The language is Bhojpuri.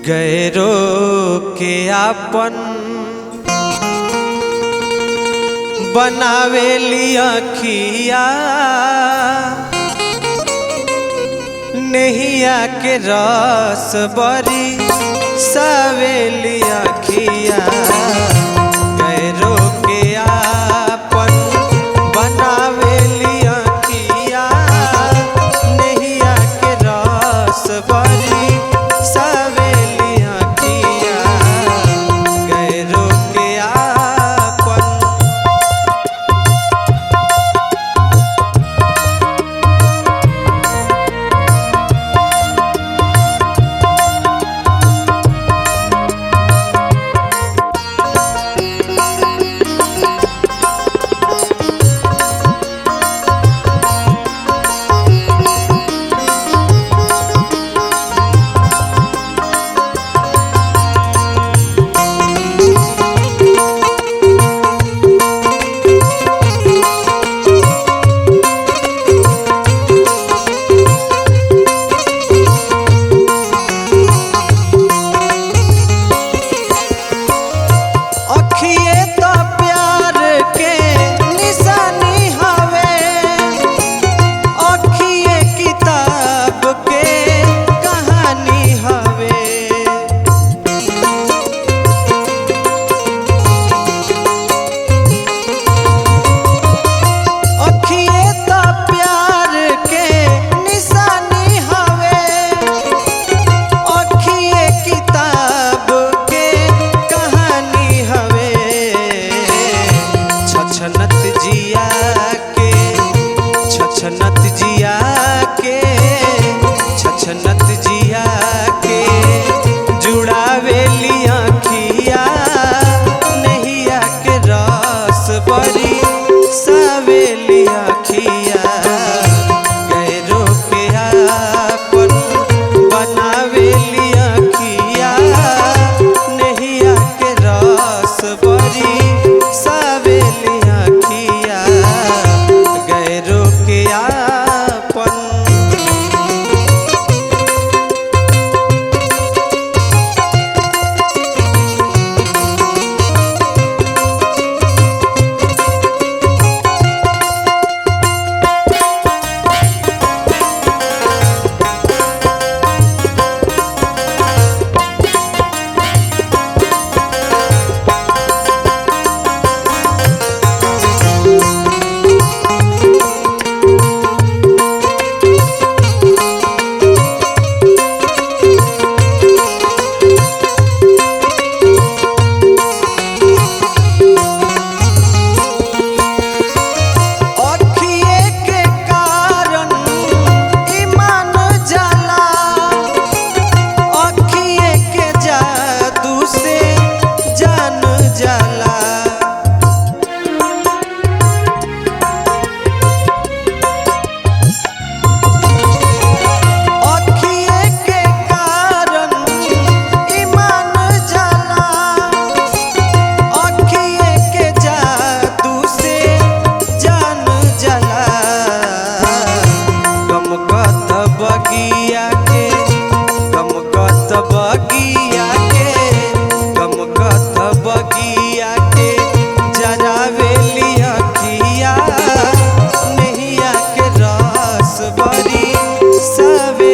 गैरों के आपन बनावे लिया खिया नैया के रस बरी सवेलिया खिया गैरों के आपन बनावे लिया खिया नैया के रस बरी सवेलिया खिया गैरों के आपन। छछनत जिया के जुड़ावे लिया खिया नैया के रस बरी सवेलिया खिया गैरों के आपन बनावे लिया खिया नैया के रस बरी सवेलिया खिया गैरों के आपन। Sabe